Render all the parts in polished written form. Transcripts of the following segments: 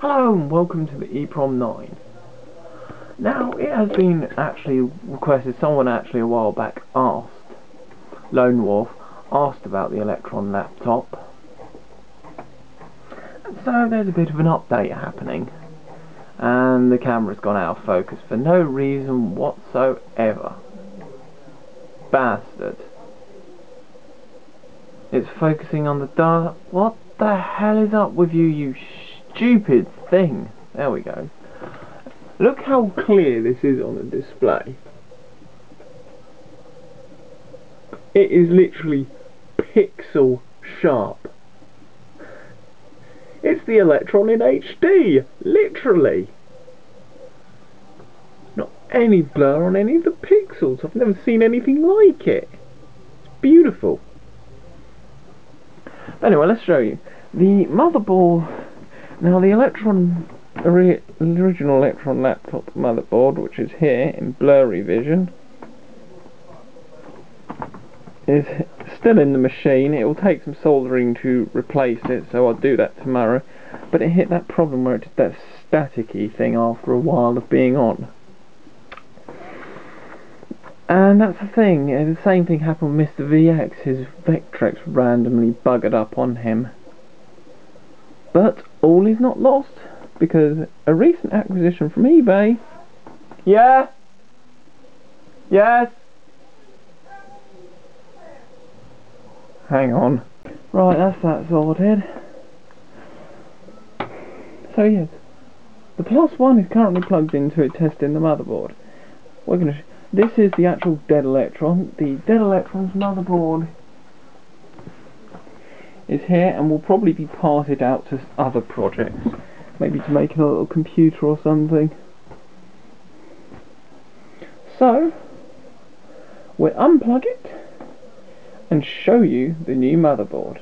Hello and welcome to the EEPROM 9. Now, it has been actually requested, someone actually a while back asked, Lone Wolf, asked about the Electron laptop. And so there's a bit of an update happening. And the camera's gone out of focus for no reason whatsoever. Bastard. It's focusing on the dark. What the hell is up with you, you stupid thing? There we go. Look how clear this is on the display. It is literally pixel sharp. It's the Electron in HD, literally. Not any blur on any of the pixels. I've never seen anything like it. It's beautiful. Anyway, let's show you the motherboard. Now, the original Electron laptop motherboard, which is here in blurry vision, is still in the machine. It will take some soldering to replace it, so I'll do that tomorrow. But it hit that problem where it did that staticky thing after a while of being on. And that's the thing, the same thing happened with Mr. VX. His Vectrex randomly buggered up on him. But all is not lost, because a recent acquisition from eBay... Yeah? Yes? Hang on. Right, that's that sorted. So yes, the Plus One is currently plugged into it, testing the motherboard. We're going to... This is the actual dead Electron. The dead Electron's motherboard is here, and will probably be parted out to other projects, maybe to make a little computer or something. So we'll unplug it and show you the new motherboard.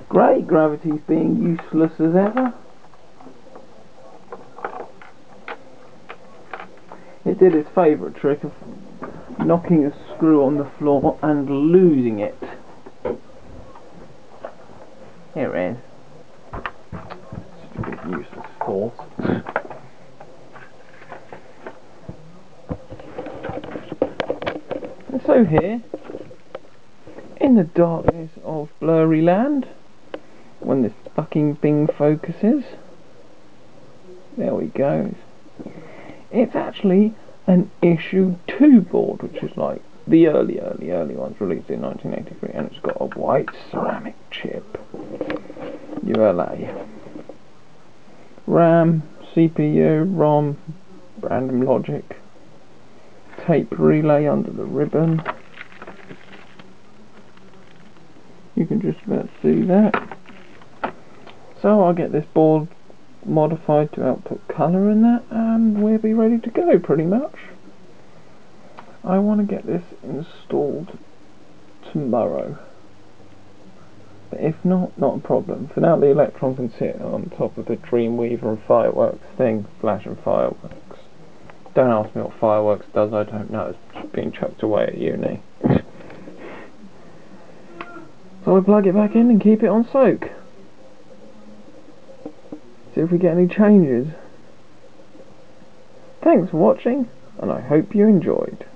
Great, gravity's being useless as ever. It did its favourite trick of knocking a screw on the floor and losing it. Here it is. Stupid useless force. And so here, in the darkness of blurry land, when this fucking thing focuses, there we go. It's actually an issue 2 board, which is like the early ones released in 1983, and it's got a white ceramic chip, ULA, RAM, CPU, ROM, random logic, tape relay under the ribbon. You can just about see that. So I'll get this board modified to output colour in that, and we'll be ready to go pretty much. I want to get this installed tomorrow, but if not, not a problem. For now, the Electron can sit on top of the Dreamweaver and Fireworks thing, Flash and Fireworks. Don't ask me what Fireworks does, I don't know, it's being chucked away at uni. So we plug it back in and keep it on soak. See if we get any changes. Thanks for watching, and I hope you enjoyed.